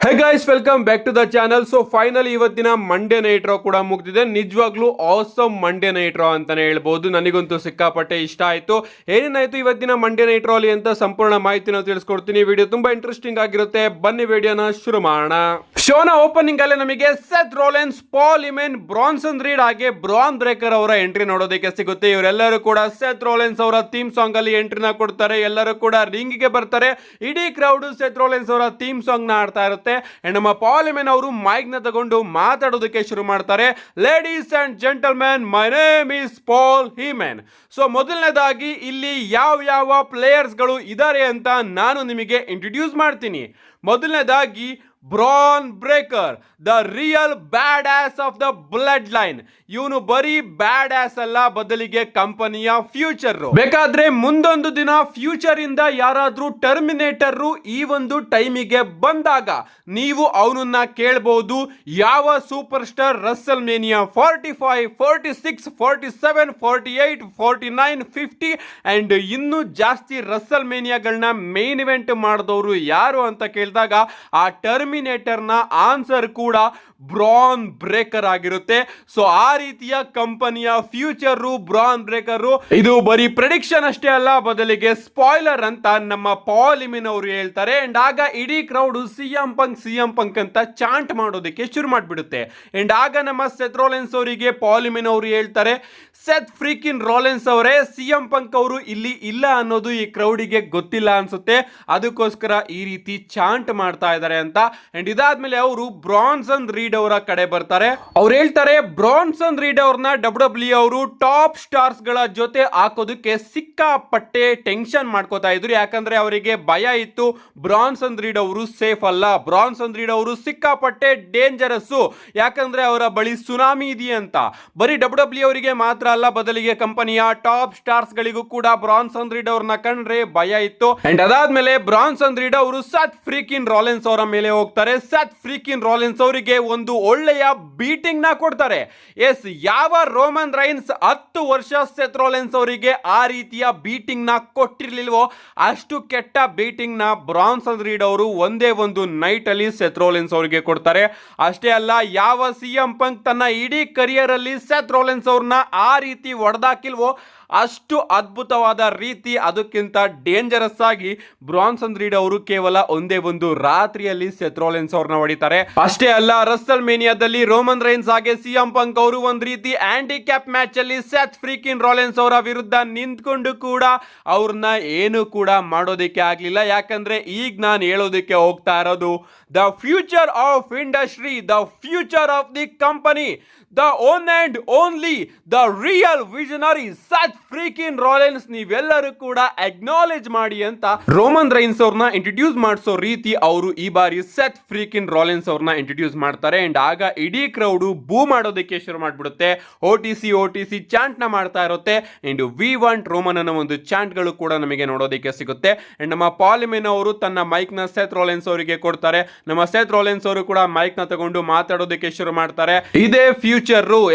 Hey guys, welcome back to the channel. So finally ಇವತ್ತಿನ Monday night Raw ಕೂಡ ಮುಗ್ದಿದೆ. ನಿಜವಾಗ್ಲೂ ಆಸಮ್ ಮಂಡೇ ನೈಟ್ ರಾ ಅಂತಾನೆ ಹೇಳ್ಬಹುದು. ನನಗಂತೂ ಸಿಕ್ಕಾಪಟ್ಟೆ ಇಷ್ಟ ಆಯ್ತು. ಏನೇನಾಯ್ತು ಇವತ್ತಿನ ಮಂಡೇ ನೈಟ್ ರಾ ಅಲ್ಲಿ ಅಂತ ಸಂಪೂರ್ಣ ಮಾಹಿತಿನ ತಿಳಿಸ್ಕೊಡ್ತೀನಿ. ವಿಡಿಯೋ ತುಂಬಾ ಇಂಟ್ರೆಸ್ಟಿಂಗ್ ಆಗಿರುತ್ತೆ. ಬನ್ನಿ ವಿಡಿಯೋನ ಶುರು ಮಾಡೋಣ. ಶೋನ ಓಪನಿಂಗ್ ಅಲ್ಲೇ ನಮಗೆ Seth Rollins, Paul Heyman, Bronson Reed ಹಾಗೆ ಬ್ರಾನ್ ಬ್ರೇಕರ್ ಅವರ ಎಂಟ್ರಿ ನೋಡೋದಕ್ಕೆ ಸಿಗುತ್ತೆ. ಇವರೆಲ್ಲರೂ ಕೂಡ ಸೆತ್ ರೋಲೆನ್ಸ್ ಅವರ ಥೀಮ್ ಸಾಂಗ್ ಅಲ್ಲಿ ಎಂಟ್ರಿನ ಕೊಡ್ತಾರೆ. ಎಲ್ಲರೂ ಕೂಡ ರಿಂಗ್ ಗೆ ಬರ್ತಾರೆ. ಇಡೀ ಕ್ರೌಡ್ ಸೆತ್ ರೋಲೆನ್ಸ್ ಅವರ ಥೀಮ್ ಸಾಂಗ್ ನ ಆಡ್ತಾ ಇರುತ್ತೆ. ನಮ್ಮ ಪಾಲ್ ಹಿಮೆನ್ ಅವರು ಮೈಕ್ ನ ತಗೊಂಡು ಮಾತಾಡೋದಕ್ಕೆ ಶುರು ಮಾಡ್ತಾರೆ. Ladies and gentlemen, my name is Paul Heyman. So ಮೊದಲನೇದಾಗಿ ಇಲ್ಲಿ ಯಾವ ಪ್ಲೇಯರ್ಸ್ ಗಳು ಇದ್ದಾರೆ ಅಂತ ನಾನು ನಿಮಗೆ ಇಂಟ್ರೊಡ್ಯೂಸ್ ಮಾಡ್ತೀನಿ. ಮೊದಲನೇದಾಗಿ Bron Breakker, the real bad ass of the blood line. ಇವನು ಬರೀ ಬ್ಯಾಡ್ ಆಸ್ ಅಲ್ಲ, ಬದಲಿಗೆ ಕಂಪನಿಯ ಫ್ಯೂಚರ್. ಬೇಕಾದ್ರೆ ಮುಂದೊಂದು ದಿನ ಫ್ಯೂಚರ್ ಇಂದ ಯಾರಾದ್ರೂ ಟರ್ಮಿನೇಟರ್ ಈ ಒಂದು ಟೈಮಿಗೆ ಬಂದಾಗ ನೀವು ಅವನನ್ನ ಕೇಳಬಹುದು, ಯಾವ super star Russell mania 45, 46, 47, 48, 49, 50 and ಇನ್ನೂ ಜಾಸ್ತಿ ರಸಲ್ ಮೇನಿಯಾಗಳನ್ನ ಮೇನ್ ಇವೆಂಟ್ ಮಾಡಿದವರು ಯಾರು ಅಂತ ಕೇಳಿದಾಗ ಆ ಟರ್ಮಿನೇಟರ್ ನ ಆನ್ಸರ್ ಕೂಡ ಬ್ರಾನ್ ಬ್ರೇಕರ್ ಆಗಿರುತ್ತೆ. ಸೊ ಆ ರೀತಿಯ ಕಂಪನಿಯ ಫ್ಯೂಚರ್ ಬ್ರಾನ್ ಬ್ರೇಕರ್. ಇದು ಬರೀ ಪ್ರೆಡಿಕ್ಷನ್ ಅಷ್ಟೇ ಅಲ್ಲ, ಬದಲಿಗೆ ಸ್ಪಾಯ್ಲರ್ ಅಂತ ನಮ್ಮ ಪಾಲ್ ಹಿಮೆನ್ ಅವರು ಹೇಳ್ತಾರೆ. ಅಂಡ್ ಆಗ ಇಡೀ ಕ್ರೌಡ್ ಸಿಎಂ ಪಂಕ್ ಅಂತ ಚಾಂಟ್ ಮಾಡೋದಕ್ಕೆ ಶುರು ಮಾಡಿಬಿಡುತ್ತೆ. ಅಂಡ್ ಆಗ ನಮ್ಮ ಸೆತ್ ರೋಲೆನ್ಸ್ ಅವರಿಗೆ ಪಾಲ್ ಹಿಮೆನ್ ಅವರು ಹೇಳ್ತಾರೆ, ಸೆತ್ ಫ್ರೀಕಿನ್ ರೋಲೆನ್ಸ್ ಅವರೇ, ಸಿಎಂ ಪಂಕ್ ಅವರು ಇಲ್ಲಿ ಇಲ್ಲ ಅನ್ನೋದು ಈ ಕ್ರೌಡಿಗೆ ಗೊತ್ತಿಲ್ಲ ಅನ್ಸುತ್ತೆ, ಅದಕ್ಕೋಸ್ಕರ ಈ ರೀತಿ ಚಾಂಟ್ ಮಾಡ್ತಾ ಇದ್ದಾರೆ ಅಂತ. ಅಂಡ್ ಇದಾದ್ಮೇಲೆ ಅವರು ಬ್ರಾನ್ಸನ್ ರೀಡ್ ಅವರ ಕಡೆ ಬರ್ತಾರೆ. ಅವ್ರು ಹೇಳ್ತಾರೆ, ಬ್ರಾನ್ಸನ್ ರೀಡ್ ಅವ್ರನ್ನ ಡಬ್ಲ್ಯೂ ಅವರು ಟಾಪ್ ಸ್ಟಾರ್ಸ್ ಗಳ ಜೊತೆ ಹಾಕೋದಕ್ಕೆ ಸಿಕ್ಕಾಪಟ್ಟೆ ಟೆನ್ಷನ್ ಮಾಡ್ಕೋತಾ ಇದ್ರು. ಯಾಕಂದ್ರೆ ಅವರಿಗೆ ಭಯ ಇತ್ತು, ಬ್ರಾನ್ಸನ್ ರೀಡ್ ಅವರು ಸೇಫ್ ಅಲ್ಲ, ಬ್ರಾನ್ಸನ್ ರೀಡ್ ಅವರು ಸಿಕ್ಕಾಪಟ್ಟೆ ಡೇಂಜರಸ್, ಯಾಕಂದ್ರೆ ಅವರ ಬಳಿ ಸುನಾಮಿ ಇದೆಯಂತ. ಬರೀ ಡಬ್ಲ್ಯೂ ಅವರಿಗೆ ಮಾತ್ರ ಅಲ್ಲ, ಬದಲಿಗೆ ಕಂಪನಿಯ ಟಾಪ್ ಸ್ಟಾರ್ಸ್ ಗಳಿಗೂ ಕೂಡ ಬ್ರಾನ್ಸನ್ ರೀಡ್ ಅವ್ರನ್ನ ಕಂಡ್ರೆ ಭಯ ಇತ್ತು. ಅಂಡ್ ಅದಾದ್ಮೇಲೆ ಬ್ರಾನ್ಸನ್ ರೀಡ್ ಅವರು ಸೆತ್ ಫ್ರೀಕಿನ್ ರೋಲೆನ್ಸ್ ಅವರ ಮೇಲೆ ಹೋಗ್ತಾರೆ. ಸೆತ್ ಫ್ರೀಕಿನ್ ರೋಲೆನ್ಸ್ ಅವರಿಗೆ ಒಂದು ಒಳ್ಳೆಯ ಬೀಟಿಂಗ್ ನ ಕೊಡ್ತಾರೆ. ಎಸ್, ಯಾವ ರೋಮನ್ ರೈನ್ಸ್ 10 ವರ್ಷ ಸೆತ್ ರೋಲೆನ್ಸ್ ಅವರಿಗೆ ಆ ರೀತಿಯ ಬೀಟಿಂಗ್ ನ ಕೊಟ್ಟಿರ್ಲಿಲ್ವೋ, ಅಷ್ಟು ಕೆಟ್ಟ ಬೀಟಿಂಗ್ ನ ಬ್ರಾನ್ಸನ್ ರೀಡ್ ಅವರು ಒಂದೇ ಒಂದು ನೈಟ್ ಅಲ್ಲಿ ಸೆತ್ ರೋಲೆನ್ಸ್ ಅವರಿಗೆ ಕೊಡ್ತಾರೆ. ಅಷ್ಟೇ ಅಲ್ಲ, ಯಾವ ಸಿಎಂ ಪಂಕ್ ತನ್ನ ಇಡೀ ಕರಿಯರ್ ಅಲ್ಲಿ ಸೆತ್ ರೋಲೆನ್ಸ್ ಅವ್ರನ್ನ ಆ ರೀತಿ ಹೊಡೆದಾಕಿಲ್ವೋ, ಅಷ್ಟು ಅದ್ಭುತವಾದ ರೀತಿ, ಅದಕ್ಕಿಂತ ಡೇಂಜರಸ್ ಆಗಿ ಬ್ರಾನ್ಸನ್ ರೀಡ್ ಅವರು ಕೇವಲ ಒಂದೇ ಒಂದು ರಾತ್ರಿಯಲ್ಲಿ ಸೆತ್ ರೋಲೆನ್ಸ್ ಅವ್ರನ್ನ ಹೊಡಿತಾರೆ. ಅಷ್ಟೇ ಅಲ್ಲ, ರಸಲ್ ಮೇನಿಯಾದಲ್ಲಿ ರೋಮನ್ ರೈನ್ಸ್ ಹಾಗೆ ಸಿಎಂ ಪಂಕ್ ಅವರು ಒಂದ್ ರೀತಿ ಹ್ಯಾಂಡಿಕ್ಯಾಪ್ ಮ್ಯಾಚ್ ಅಲ್ಲಿ ಸೆತ್ ಫ್ರೀಕಿನ್ ರೋಲೆನ್ಸ್ ಅವರ ವಿರುದ್ಧ ನಿಂತ್ಕೊಂಡು ಕೂಡ ಅವ್ರನ್ನ ಏನು ಕೂಡ ಮಾಡೋದಕ್ಕೆ ಆಗ್ಲಿಲ್ಲ. ಯಾಕಂದ್ರೆ ಈಗ ನಾನು ಹೇಳೋದಕ್ಕೆ ಹೋಗ್ತಾ ಇರೋದು, the future of industry, the future of the company, the own and only the real visionary Seth freaking Rollins, ನೀವೆಲ್ಲರೂ ಕೂಡ ಅಕ್ನಾಲೇಜ್ ಮಾಡಿ ಅಂತ ರೋಮನ್ ರೈನ್ಸ್ ಅವ್ರನ್ನ ಇಂಟ್ರೊಡ್ಯೂಸ್ ಮಾಡಿಸೋ ರೀತಿ ಅವರು ಈ ಬಾರಿ ಸೆತ್ ಫ್ರೀಕಿನ್ ರೋಲೆನ್ಸ್ ಅವ್ರನ್ನ ಇಂಟ್ರೊಡ್ಯೂಸ್ ಮಾಡ್ತಾರೆ. ಅಂಡ್ ಆಗ ಇಡೀ ಕ್ರೌಡ್ ಬೂ ಮಾಡೋದಕ್ಕೆ ಶುರು ಮಾಡ್ಬಿಡುತ್ತೆ. ಓಟಿಸಿ ಚಾಂಟ್ ನ ಮಾಡ್ತಾ ಇರುತ್ತೆ. ಅಂಡ್ ವಿ ವಾಂಟ್ ರೋಮನ್ ಅನ್ನೋ ಒಂದು ಚಾಂಟ್ ಗಳು ಕೂಡ ನಮಗೆ ನೋಡೋದಕ್ಕೆ ಸಿಗುತ್ತೆ. ಅಂಡ್ ನಮ್ಮ ಪಾಲ್ ಹಿಮೆನ್ ಅವರು ತನ್ನ ಮೈಕ್ ನ ಸೆತ್ ರೋಲೆನ್ಸ್ ಅವರಿಗೆ ಕೊಡ್ತಾರೆ. ನಮ್ಮ ಸೆತ್ ರೋಲೆನ್ಸ್ ಅವರು ಕೂಡ ಮೈಕ್ ನ ತಗೊಂಡು ಮಾತಾಡೋದಕ್ಕೆ ಶುರು ಮಾಡ್ತಾರೆ. ಇದೇ ಫ್ಯೂಚರ್,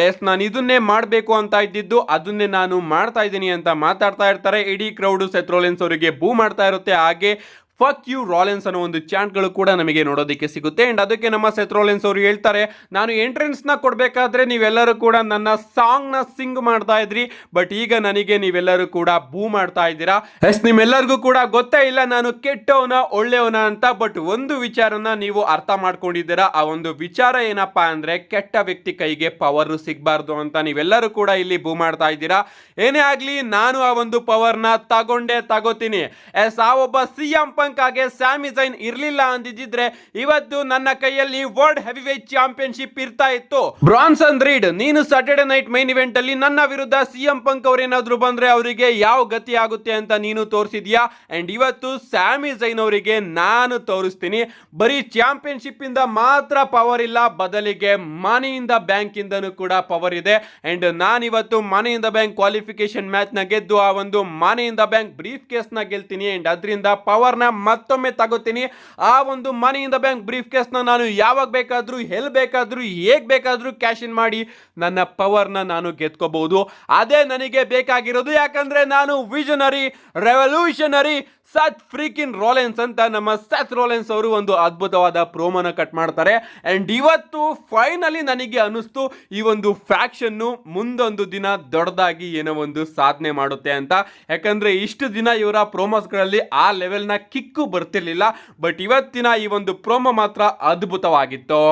ಎಸ್ ನಾನು ಇದನ್ನೇ ಮಾಡಬೇಕು ಅಂತ ಇದ್ದಿದ್ದು, ಅದನ್ನೇ ನಾನು ಮಾಡ್ತಾ ಇದ್ದೀನಿ ಅಂತ ಮಾತಾಡ್ತಾ ಇರ್ತಾರೆ. ಇಡೀ ಕ್ರೌಡ್ ಸೆತ್ ರೋಲೆನ್ಸ್ ಅವರಿಗೆ ಬೂ ಮಾಡ್ತಾ ಇರುತ್ತೆ. ಹಾಗೆ ಫಕ್ ಯು ರೋಲೆನ್ಸ್ ಅನ್ನೋ ಒಂದು ಚಾಂಟ್ಗಳು ಕೂಡ ನಮಗೆ ನೋಡೋದಕ್ಕೆ ಸಿಗುತ್ತೆ. ಅಂಡ್ ಅದಕ್ಕೆ ನಮ್ಮ ಸೆತ್ ರೋಲೆನ್ಸ್ ಅವರು ಹೇಳ್ತಾರೆ, ನಾನು ಎಂಟ್ರೆನ್ಸ್ ನ ಕೊಡಬೇಕಾದ್ರೆ ನೀವೆಲ್ಲರೂ ಕೂಡ ನನ್ನ ಸಾಂಗ್ ನ ಸಿಂಗ್ ಮಾಡ್ತಾ ಇದ್ರಿ, ಬಟ್ ಈಗ ನನಗೆ ನೀವೆಲ್ಲರೂ ಕೂಡ ಬೂ ಮಾಡ್ತಾ ಇದ್ದೀರಾ. ಎಸ್, ನಿಮ್ಮೆಲ್ಲರಿಗೂ ಕೂಡ ಗೊತ್ತೇ ಇಲ್ಲ ನಾನು ಕೆಟ್ಟವನ ಒಳ್ಳೆಯವನ ಅಂತ. ಬಟ್ ಒಂದು ವಿಚಾರನ ನೀವು ಅರ್ಥ ಮಾಡ್ಕೊಂಡಿದ್ದೀರಾ. ಆ ಒಂದು ವಿಚಾರ ಏನಪ್ಪಾ ಅಂದ್ರೆ, ಕೆಟ್ಟ ವ್ಯಕ್ತಿ ಕೈಗೆ ಪವರ್ ಸಿಗಬಾರ್ದು ಅಂತ ನೀವೆಲ್ಲರೂ ಕೂಡ ಇಲ್ಲಿ ಬೂ ಮಾಡ್ತಾ ಇದ್ದೀರಾ. ಏನೇ ಆಗ್ಲಿ, ನಾನು ಆ ಒಂದು ಪವರ್ ನ ತಗೋತೀನಿ. ಎಸ್, ಆ ಒಬ್ಬ ಸಿಎಂ ಪಂಕ್ ಹಾಗೆ ಸ್ಯಾಮಿ ಝೈನ್ ಇರ್ಲಿಲ್ಲ ಅಂದಿದ್ರೆ ಇವತ್ತು ನನ್ನ ಕೈಯಲ್ಲಿ ವರ್ಲ್ಡ್ ಹೆವಿವೇಟ್ ಚಾಂಪಿಯನ್ಶಿಪ್ ಇರ್ತಾ ಇತ್ತು. ಬ್ರಾನ್ಸನ್ ರೀಡ್, ನೀನು ಸಾಟರ್ಡೆ ನೈಟ್ ಮೈನ್ ಇವೆಂಟ್ ಅಲ್ಲಿ ನನ್ನ ವಿರುದ್ಧ ಸಿಎಂ ಪಂಕ್ ಅವರೇನಾದ್ರೂ ಬಂದ್ರೆ ಅವರಿಗೆ ಯಾವ ಗತಿ ಆಗುತ್ತೆ ಅಂತ ನೀನು ತೋರಿಸಿದ್ಯಾ. ಅಂಡ್ ಇವತ್ತು ಸ್ಯಾಮಿ ಝೈನ್ ಅವರಿಗೆ ನಾನು ತೋರಿಸ್ತೀನಿ, ಬರೀ ಚಾಂಪಿಯನ್ಶಿಪ್ ಇಂದ ಮಾತ್ರ ಪವರ್ ಇಲ್ಲ, ಬದಲಿಗೆ ಮನಿ ಇನ್ ದ ಬ್ಯಾಂಕ್ ಇಂದನೂ ಕೂಡ ಪವರ್ ಇದೆ. ಅಂಡ್ ನಾನಿವತ್ತು money in the bank qualification match ನ ಗೆದ್ದು ಆ ಒಂದು money in the bank briefcase ನ ಗೆಲ್ತೀನಿ. ಅಂಡ್ ಅದರಿಂದ ಪವರ್ ನ ಮತ್ತೊಮ್ಮೆ ತಗೋತೀನಿ. ಆ ಒಂದು money in the bank briefcase ನ ನಾನು ಯಾವಾಗ ಬೇಕಾದ್ರೂ, ಎಲ್ಲಿ ಬೇಕಾದ್ರೂ, ಹೇಗ್ ಬೇಕಾದ್ರೂ ಕ್ಯಾಶ್ ಇನ್ ಮಾಡಿ ನನ್ನ ಪವರ್ ನ ನಾನು ಗೆದ್ಕೋಬಹುದು. ಅದೇ ನನಗೆ ಬೇಕಾಗಿರೋದು. ಯಾಕಂದ್ರೆ ನಾನು ವಿಷನರಿ, ರೆವಲ್ಯೂಷನರಿ ಸತ್ ಫ್ರೀಕಿನ್ ರೋಲೆನ್ಸ್ ಅಂತ ನಮ್ಮ ಸತ್ ರೋಲೆನ್ಸ್ ಅವರು ಒಂದು ಅದ್ಭುತವಾದ ಪ್ರೋಮೋನ ಕಟ್ ಮಾಡ್ತಾರೆ. ಅಂಡ್ ಇವತ್ತು ಫೈನಲಿ ನನಗೆ ಅನಿಸ್ತು ಈ ಒಂದು ಫ್ಯಾಕ್ಷನ್ನು ಮುಂದೊಂದು ದಿನ ದೊಡ್ಡದಾಗಿ ಏನೋ ಒಂದು ಸಾಧನೆ ಮಾಡುತ್ತೆ ಅಂತ. ಯಾಕಂದ್ರೆ ಇಷ್ಟು ದಿನ ಇವರ ಪ್ರೋಮೋಸ್ಗಳಲ್ಲಿ ಆ ಲೆವೆಲ್ನ ಕಿಕ್ಕು ಬರ್ತಿರ್ಲಿಲ್ಲ. ಬಟ್ ಇವತ್ತಿನ ಈ ಒಂದು ಪ್ರೋಮೋ ಮಾತ್ರ ಅದ್ಭುತವಾಗಿತ್ತು.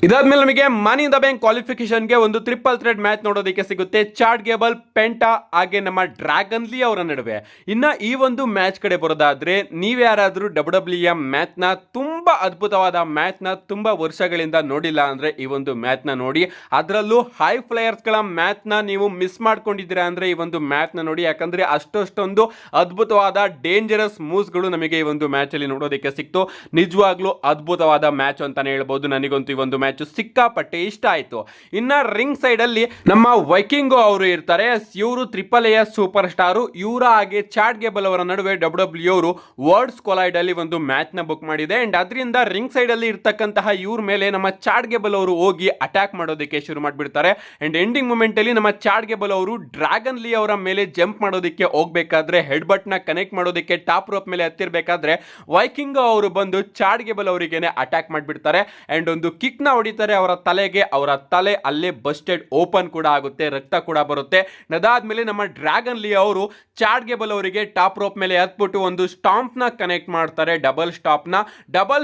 ಇದಾದ್ಮೇಲೆ ನಮಗೆ ಮನಿ ಇನ್ ದ ಬ್ಯಾಂಕ್ ಕ್ವಾಲಿಫಿಕೇಶನ್ಗೆ ಒಂದು ಟ್ರಿಪಲ್ ಥ್ರೆಡ್ ಮ್ಯಾಚ್ ನೋಡೋದಕ್ಕೆ ಸಿಗುತ್ತೆ. ಚಾರ್ಟ್ ಗೇಬಲ್, ಪೆಂಟಾ ಹಾಗೆ ನಮ್ಮ ಡ್ರ್ಯಾಗನ್ ಲೀ ಅವರ ನಡುವೆ. ಇನ್ನ ಈ ಒಂದು ಮ್ಯಾಚ್ ಕಡೆ ಬರೋದಾದ್ರೆ ನೀವ್ಯಾರಾದ್ರೂ WWE ಮ್ಯಾಚ್ ನ ತುಂಬಾ ಅದ್ಭುತವಾದ ಮ್ಯಾಚ್ ನ ತುಂಬಾ ವರ್ಷಗಳಿಂದ ನೋಡಿಲ್ಲ ಅಂದ್ರೆ ಈ ಒಂದು ಮ್ಯಾಚ್ ನ ನೋಡಿ. ಅದರಲ್ಲೂ ಹೈ ಫ್ಲೈಯರ್ಸ್ ಗಳ ಮ್ಯಾಚ್ ನ ನೀವು ಮಿಸ್ ಮಾಡ್ಕೊಂಡಿದ್ದೀರಾ ಅಂದ್ರೆ ಈ ಒಂದು ಮ್ಯಾಚ್ ನ ನೋಡಿ. ಯಾಕಂದ್ರೆ ಅಷ್ಟೊಂದು ಅದ್ಭುತವಾದ ಡೇಂಜರಸ್ ಮೂವ್ಸ್ ಗಳು ನಮಗೆ ಈ ಒಂದು ಮ್ಯಾಚ್ ಅಲ್ಲಿ ನೋಡೋದಕ್ಕೆ ಸಿಕ್ತು. ನಿಜವಾಗ್ಲೂ ಅದ್ಭುತವಾದ ಮ್ಯಾಚ್ ಅಂತಾನೆ ಹೇಳ್ಬೋದು. ನನಗಂತೂ ಈ ಒಂದು ಮ್ಯಾಚ್ ಸಿಕ್ಕಾಪಟ್ಟೆ ಇಷ್ಟ ಆಯ್ತು. ಇನ್ನ ರಿಂಗ್ ಸೈಡ್ ಅಲ್ಲಿ ನಮ್ಮ ವೈಕಿಂಗೋ ಅವರು ಇರ್ತಾರೆ. ಇವರು AAA ಸೂಪರ್ ಸ್ಟಾರು. ಇವರ ಹಾಗೆ ಚಾಟ್ ಗೇಬಲ್ ಅವರ ನಡುವೆ WWE ಅವರು ವರ್ಡ್ಸ್ ಕೊಲೈಡ್ ಅಲ್ಲಿ ಒಂದು ಮ್ಯಾಚ್ ನ ಬುಕ್ ಮಾಡಿದೆ. ಅಂಡ್ ಅದರಿಂದ ರಿಂಗ್ ಸೈಡ್ ಅಲ್ಲಿ ಇರ್ತಕ್ಕಂತಹ ಇವ್ರ ಮೇಲೆ ನಮ್ಮ ಚಾಟ್ ಗೇಬಲ್ ಅವರು ಹೋಗಿ ಅಟ್ಯಾಕ್ ಮಾಡೋದಕ್ಕೆ ಶುರು ಮಾಡಿಬಿಡ್ತಾರೆ. ಅಂಡ್ ಎಂಡಿಂಗ್ ಮೂಮೆಂಟ್ ಅಲ್ಲಿ ನಮ್ಮ ಚಾಟ್ ಗೇಬಲ್ ಅವರು ಡ್ರ್ಯಾಗನ್ ಲೀ ಅವರ ಮೇಲೆ ಜಂಪ್ ಮಾಡೋದಕ್ಕೆ ಹೋಗ್ಬೇಕಾದ್ರೆ ಹೆಡ್ ಬಟ್ ನ ಕನೆಕ್ಟ್ ಮಾಡೋದಕ್ಕೆ ಟಾಪ್ ರೋಪ್ ಮೇಲೆ ಹತ್ತಿರಬೇಕಾದ್ರೆ ವೈಕಿಂಗೋ ಅವರು ಬಂದು ಚಾಟ್ ಗೇಬಲ್ ಅವರಿಗೇನೆ ಅಟ್ಯಾಕ್ ಮಾಡಿಬಿಡ್ತಾರೆ. ಅಂಡ್ ಒಂದು ಕಿಕ್ ನ ಹೊಡಿತಾರೆ ಅವರ ತಲೆಗೆ. ಅವರ ತಲೆ ಅಲ್ಲೇ ಬಸ್ಟೆಡ್ ಓಪನ್ ಕೂಡ ಆಗುತ್ತೆ, ರಕ್ತ ಕೂಡ ಬರುತ್ತೆ. ಅದಾದ್ಮೇಲೆ ನಮ್ಮ ಡ್ರ್ಯಾಗನ್ ಲೀ ಅವರು ಚಾಟ್ ಗೇಬಲ್ ಅವರಿಗೆ ಟಾಪ್ ರೋಪ್ ಮೇಲೆ ಹತ್ಬಿಟ್ಟು ಒಂದು ಸ್ಟಾಂಪ್ ನ ಕನೆಕ್ಟ್ ಮಾಡ್ತಾರೆ. ಡಬಲ್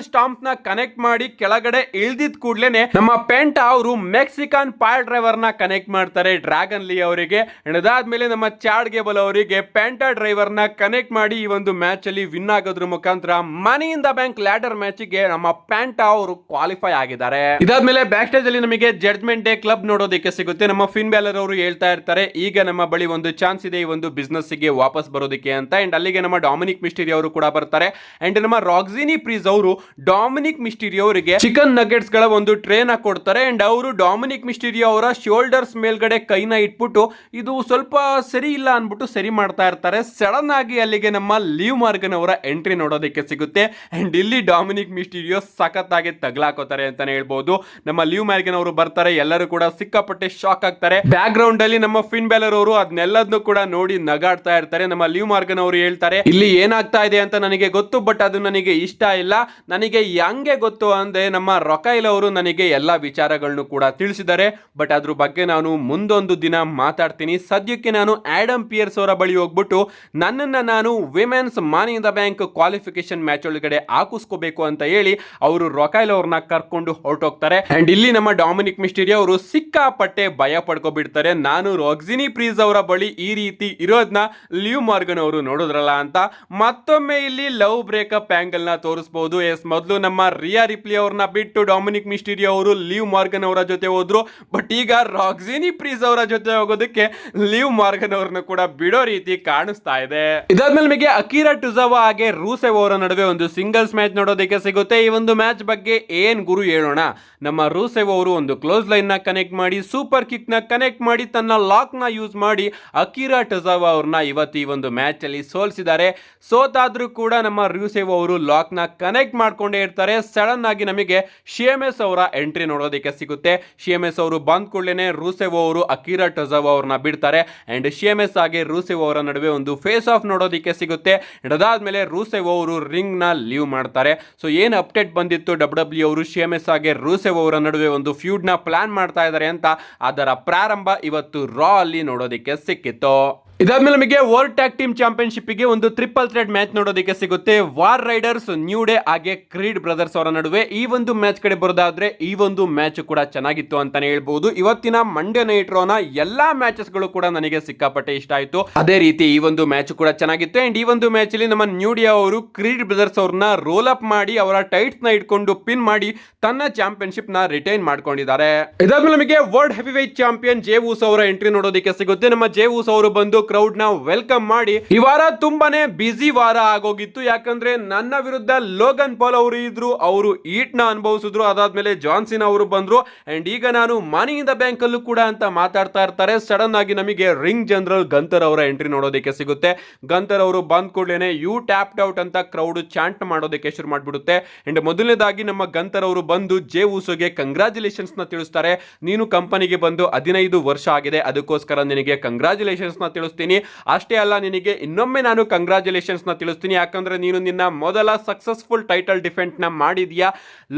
ಸ್ಟಾಂಪ್ ನ ಕನೆಕ್ಟ್ ಮಾಡಿ ಕೆಳಗಡೆ ಇಳ್ದಿದ್ ಕೂಡ್ಲೇನೆ ನಮ್ಮ ಪೆಂಟಾ ಅವರು ಮೆಕ್ಸಿಕನ್ ಪಾಯಲ್ ಡ್ರೈವರ್ ನ ಕನೆಕ್ಟ್ ಮಾಡ್ತಾರೆ ಡ್ರ್ಯಾಗನ್ ಲೀ ಅವರಿಗೆ. ಅದಾದ್ಮೇಲೆ ನಮ್ಮ ಚಾಟ್ ಗೇಬಲ್ ಅವರಿಗೆ ಪೆಂಟಾ ಡ್ರೈವರ್ ನ ಕನೆಕ್ಟ್ ಮಾಡಿ ಈ ಒಂದು ಮ್ಯಾಚ್ ಅಲ್ಲಿ ವಿನ್ ಆಗೋದ್ರ ಮುಖಾಂತರ money in the bank ladder match ಗೆ ನಮ್ಮ ಪೆಂಟಾ ಅವರು ಕ್ವಾಲಿಫೈ ಆಗಿದ್ದಾರೆ. ಇದಾದ್ಮೇಲೆ ಬ್ಯಾಕ್ ಸ್ಟೇಜ್ ಅಲ್ಲಿ ನಮಗೆ ಜಡ್ಜ್ಮೆಂಟ್ ಡೇ ಕ್ಲಬ್ ನೋಡೋದಕ್ಕೆ ಸಿಗುತ್ತೆ. ನಮ್ಮ ಫಿನ್ ಬ್ಯಾಲರ್ ಅವರು ಹೇಳ್ತಾ ಇರ್ತಾರೆ ಈಗ ನಮ್ಮ ಬಳಿ ಒಂದು ಚಾನ್ಸ್ ಇದೆ ಈ ಒಂದು ಬಿಸ್ನೆಸ್ ಗೆ ವಾಪಸ್ ಬರೋದಕ್ಕೆ ಅಂತ. ಅಂಡ್ ಅಲ್ಲಿಗೆ ನಮ್ಮ ಡೊಮಿನಿಕ್ ಮಿಸ್ಟೀರಿಯೋ ಅವರು ಕೂಡ ಬರ್ತಾರೆ. ಅಂಡ್ ನಮ್ಮ ರಾಕ್ಸಿನಿ ಪ್ರೀಸ್ ಅವರು ಡೊಮಿನಿಕ್ ಮಿಸ್ಟೀರಿಯೋ ಅವರಿಗೆ ಚಿಕನ್ ನಗೆಟ್ಸ್ ಗಳ ಒಂದು ಟ್ರೇನ್ ಕೊಡ್ತಾರೆ. ಅಂಡ್ ಅವರು ಡೊಮಿನಿಕ್ ಮಿಸ್ಟೀರಿಯೋ ಅವರ ಶೋಲ್ಡರ್ಸ್ ಮೇಲ್ಗಡೆ ಕೈನ ಇಟ್ಬಿಟ್ಟು ಇದು ಸ್ವಲ್ಪ ಸರಿ ಇಲ್ಲ ಅನ್ಬಿಟ್ಟು ಸರಿ ಮಾಡ್ತಾ ಇರ್ತಾರೆ. ಸಡನ್ ಆಗಿ ಅಲ್ಲಿಗೆ ನಮ್ಮ ಲೀವ್ ಮಾರ್ಗನ್ ಅವರ ಎಂಟ್ರಿ ನೋಡೋದಕ್ಕೆ ಸಿಗುತ್ತೆ. ಅಂಡ್ ಇಲ್ಲಿ ಡೊಮಿನಿಕ್ ಮಿಸ್ಟೀರಿಯೋ ಸಖತ್ತಾಗಿ ತಗ್ಲಾಕೋತಾರೆ ಅಂತಾನೆ ಹೇಳ್ಬಹುದು. ನಮ್ಮ ಲೀವ್ ಮಾರ್ಗನ್ ಅವರು ಬರ್ತಾರೆ. ಎಲ್ಲರೂ ಕೂಡ ಸಿಕ್ಕಾಪಟ್ಟೆ ಶಾಕ್ ಆಗ್ತಾರೆ. ಬ್ಯಾಕ್ ಗ್ರೌಂಡ್ ಅಲ್ಲಿ ನಮ್ಮ ಫಿನ್ ಬ್ಯಾಲರ್ ಅವರು ಅದನ್ನೆಲ್ಲದನ್ನು ಕೂಡ ನೋಡಿ ನಗಾಡ್ತಾ ಇರ್ತಾರೆ. ನಮ್ಮ ಲೀವ್ ಮಾರ್ಗನ್ ಅವರು ಹೇಳ್ತಾರೆ ಇಲ್ಲಿ ಏನಾಗ್ತಾ ಇದೆ ಅಂತ ನನಗೆ ಗೊತ್ತು, ಬಟ್ ಅದು ನನಗೆ ಇಷ್ಟ ಇಲ್ಲ. ನನಗೆ ಹೆಂಗೆ ಗೊತ್ತು ಅಂದ್ರೆ ನಮ್ಮ ರೊಕೈಲ್ ಅವರು ನನಗೆ ಎಲ್ಲಾ ವಿಚಾರಗಳನ್ನು ಕೂಡ ತಿಳಿಸಿದ್ದಾರೆ. ಬಟ್ ಅದ್ರ ಬಗ್ಗೆ ನಾನು ಮುಂದೊಂದು ದಿನ ಮಾತಾಡ್ತೀನಿ. ಸದ್ಯಕ್ಕೆ ನಾನು ಆಡಮ್ ಪಿಯರ್ಸ್ ಅವರ ಬಳಿ ಹೋಗ್ಬಿಟ್ಟು ನನ್ನನ್ನ ನಾನು women's money in the bank qualification match ಒಳಗಡೆ ಹಾಕಿಸ್ಕೋಬೇಕು ಅಂತ ಹೇಳಿ ಅವರು ರೊಕೈಲ್ ಅವ್ರನ್ನ ಕರ್ಕೊಂಡು ಹೊರಟೋಗ್ತಾರೆ. ಅಂಡ್ ಇಲ್ಲಿ ನಮ್ಮ ಡೊಮಿನಿಕ್ ಮಿಸ್ಟೀರಿಯೋ ಅವರು ಸಿಕ್ಕಾಪಟ್ಟೆ ಭಯ ಪಡ್ಕೊಬಿಡ್ತಾರೆ. ನಾನು ರಾಕ್ಸಿನಿ ಪ್ರೀಸ್ ಅವರ ಬಳಿ ಈ ರೀತಿ ಇರೋದನ್ನ ಲೀವ್ ಮಾರ್ಗನ್ ಅವರು ನೋಡಿದ್ರಲ್ಲ ಅಂತ. ಮತ್ತೊಮ್ಮೆ ಇಲ್ಲಿ ಲವ್ ಬ್ರೇಕಪ್ ಆಂಗಲ್ ನ ತೋರಿಸಬಹುದು. ಎಸ್, ಮೊದಲು ನಮ್ಮ ರಿಯಾ ರಿಪ್ಲಿ ಅವ್ರನ್ನ ಬಿಟ್ಟು ಡೊಮಿನಿಕ್ ಮಿಸ್ಟೀರಿಯೋ ಅವರು ಲೀವ್ ಮಾರ್ಗನ್ ಅವರ ಜೊತೆ ಹೋದ್ರು. ಬಟ್ ಈಗ ರಾಕ್ಸಿನಿ ಪ್ರೀಸ್ ಅವರ ಜೊತೆ ಹೋಗೋದಕ್ಕೆ ಲೀವ್ ಮಾರ್ಗನ್ ಅವ್ರನ್ನ ಕೂಡ ಬಿಡೋ ರೀತಿ ಕಾಣಿಸ್ತಾ ಇದೆ. ಇದಾದ್ಮೇಲೆ ನಮಗೆ ಅಕಿರಾ ಟುಜಾವಾ ಹಾಗೆ ರೂಸೆವ್ ಅವರ ನಡುವೆ ಒಂದು ಸಿಂಗಲ್ಸ್ ಮ್ಯಾಚ್ ನೋಡೋದಕ್ಕೆ ಸಿಗುತ್ತೆ. ಈ ಒಂದು ಮ್ಯಾಚ್ ಬಗ್ಗೆ ಏನ್ ಗುರು ಹೇಳೋಣ. ನಮ್ಮ ರೂಸೆವ್ ಅವರು ಒಂದು ಕ್ಲೋಸ್ ಲೈನ್ ನ ಕನೆಕ್ಟ್ ಮಾಡಿ ಸೂಪರ್ ಕಿಕ್ ನ ಕನೆಕ್ಟ್ ಮಾಡಿ ತನ್ನ ಲಾಕ್ ನ ಯೂಸ್ ಮಾಡಿ ಅಕಿರಾ ಟುಜಾವಾ ಅವ್ರನ್ನ ಇವತ್ತು ಈ ಒಂದು ಮ್ಯಾಚ್ ಅಲ್ಲಿ ಸೋಲಿಸಿದ್ದಾರೆ. ಸೋತಾದ್ರೂ ಕೂಡ ನಮ್ಮ ರೂಸೆವ್ ಅವರು ಲಾಕ್ ನ ಕನೆಕ್ಟ್ ಮಾಡ್ಕೊಂಡೇ ಇರ್ತಾರೆ. ಸಡನ್ ಆಗಿ ನಮಗೆ ಶಿಎಂಎಸ್ ಅವರ ಎಂಟ್ರಿ ನೋಡೋದಕ್ಕೆ ಸಿಗುತ್ತೆ. ಶಿಎಂಎಸ್ ಅವರು ಬಂದ್ ಕೂಡಲೇ ರೂಸೆವ್ ಅವರು ಅಕಿರಾ ಟುಜಾವಾ ಅವ್ರನ್ನ ಬಿಡ್ತಾರೆ. ಅಂಡ್ ಶಿಎಂಎಸ್ ಹಾಗೆ ರೂಸೆವ್ ಅವರ ನಡುವೆ ಒಂದು ಫೇಸ್ ಆಫ್ ನೋಡೋದಕ್ಕೆ ಸಿಗುತ್ತೆ. ಅದಾದ್ಮೇಲೆ ರೂಸೆವ್ ಅವರು ರಿಂಗ್ ನ ಲೀವ್ ಮಾಡ್ತಾರೆ. ಸೊ ಏನ್ ಅಪ್ಡೇಟ್ ಬಂದಿತ್ತು WWE ಅವರು ಶಿಎಂಎಸ್ ಹಾಗೆ ರೂಸೆವ್ ಅವರ ನಡುವೆ ಒಂದು ಫ್ಯೂಡ್ ನ ಪ್ಲಾನ್ ಮಾಡ್ತಾ ಇದ್ದಾರೆ ಅಂತ, ಅದರ ಪ್ರಾರಂಭ ಇವತ್ತು ರಾ ಅಲ್ಲಿ ನೋಡೋದಕ್ಕೆ ಸಿಕ್ಕಿತ್ತು. ಇದಾದ್ಮೇಲೆ ನಮಗೆ ವರ್ಲ್ಡ್ ಟ್ಯಾಗ್ ಟೀಮ್ ಚಾಂಪಿಯನ್ಶಿಪ್ ಗೆ ಒಂದು ಟ್ರಿಪಲ್ ಥ್ರೆಡ್ ಮ್ಯಾಚ್ ನೋಡೋದಕ್ಕೆ ಸಿಗುತ್ತೆ. ವಾರ್ ರೈಡರ್ಸ್, ನ್ಯೂ ಡೇ ಹಾಗೆ ಕ್ರೀಡ್ ಬ್ರದರ್ಸ್ ಅವರ ನಡುವೆ. ಈ ಒಂದು ಮ್ಯಾಚ್ ಕಡೆ ಬರೋದಾದ್ರೆ ಈ ಒಂದು ಮ್ಯಾಚ್ ಕೂಡ ಚೆನ್ನಾಗಿತ್ತು ಅಂತಾನೆ ಹೇಳ್ಬಹುದು. ಇವತ್ತಿನ ಮಂಡೇ ನೈಟ್ ರೋನ ಎಲ್ಲಾ ಮ್ಯಾಚಸ್ ಗಳು ಕೂಡ ನನಗೆ ಸಿಕ್ಕಾಪಟ್ಟೆ ಇಷ್ಟ ಆಯ್ತು. ಅದೇ ರೀತಿ ಈ ಒಂದು ಮ್ಯಾಚ್ ಕೂಡ ಚೆನ್ನಾಗಿತ್ತು. ಅಂಡ್ ಈ ಒಂದು ಮ್ಯಾಚ್ ಅಲ್ಲಿ ನಮ್ಮ ನ್ಯೂ ಡೇ ಅವರು ಕ್ರೀಡ್ ಬ್ರದರ್ಸ್ ಅವ್ರನ್ನ ರೋಲ್ ಅಪ್ ಮಾಡಿ ಅವರ ಟೈಟ್ಸ್ ನ ಇಟ್ಕೊಂಡು ಪಿನ್ ಮಾಡಿ ತನ್ನ ಚಾಂಪಿಯನ್ಶಿಪ್ ನ ರಿಟೈನ್ ಮಾಡ್ಕೊಂಡಿದ್ದಾರೆ. ಇದಾದ್ಮೇಲೆ ನಮಗೆ ವರ್ಲ್ಡ್ ಹೆವಿ ವೇಟ್ ಚಾಂಪಿಯನ್ ಜೇ ಊಸೋ ಅವರ ಎಂಟ್ರಿ ನೋಡೋದಕ್ಕೆ ಸಿಗುತ್ತೆ. ನಮ್ಮ ಜೇ ಊಸೋ ಅವರು ಬಂದು ಕ್ರೌಡ್ ನ ವೆಲ್ಕಮ್ ಮಾಡಿ. ಈ ವಾರ ತುಂಬಾನೇ ಬಿಸಿ ವಾರ ಆಗೋಗಿತ್ತು. ಯಾಕಂದ್ರೆ ನನ್ನ ವಿರುದ್ಧ ಲೋಗನ್ ಪಾಲ್ ಅವರು ಇದ್ರು, ಅವರು ಈಟ್ ನ ಅನುಭವಿಸಿದ್ರು. ಅದಾದ್ಮೇಲೆ ಜಾನ್ಸಿನ್ ಅವರು ಬಂದ್ರು. ಅಂಡ್ ಈಗ ನಾನು ಮನಿ ಇನ್ ದ ಬ್ಯಾಂಕ್ ಅಲ್ಲೂ ಕೂಡ ಅಂತ ಮಾತಾಡ್ತಾ ಇರ್ತಾರೆ. ಸಡನ್ ಆಗಿ ನಮಗೆ ರಿಂಗ್ ಜನರಲ್ ಗಂತರ್ ಅವರ ಎಂಟ್ರಿ ನೋಡೋದಕ್ಕೆ ಸಿಗುತ್ತೆ. ಗಂತರ್ ಅವರು ಬಂದ್ ಕೂಡಲೇ ಯು ಟ್ಯಾಪ್ಡ್ ಔಟ್ ಅಂತ ಕ್ರೌಡ್ ಚಾಂಟ್ ಮಾಡೋದಕ್ಕೆ ಶುರು ಮಾಡ್ಬಿಡುತ್ತೆ. ಅಂಡ್ ಮೊದಲನೇದಾಗಿ ನಮ್ಮ ಗಂತರ್ ಅವರು ಬಂದು ಜೇ ಊಸೋಗೆ ಕಂಗ್ರಾಚುಲೇಷನ್ಸ್ ನ ತಿಳಿಸ್ತಾರೆ. ನೀನು ಕಂಪನಿಗೆ ಬಂದು 15 ವರ್ಷ ಆಗಿದೆ, ಅದಕ್ಕೋಸ್ಕರ ನಿನಗೆ ಕಂಗ್ರಾಚುಲೇಷನ್ಸ್ ನ ತಿಳಿಸ್ತೀನಿ. ತಿಳಿಸ್ತೀನಿ. ಅಷ್ಟೇ ಅಲ್ಲ, ನಿನಗೆ ಇನ್ನೊಮ್ಮೆ ನಾನು ಕಂಗ್ರಾಚುಲೇಷನ್ಸ್ನ ತಿಳಿಸ್ತೀನಿ. ಯಾಕಂದ್ರೆ ನೀನು ನಿನ್ನ ಮೊದಲ ಸಕ್ಸಸ್ಫುಲ್ ಟೈಟಲ್ ಡಿಫೆಂಡ್ನ ಮಾಡಿದ್ಯಾ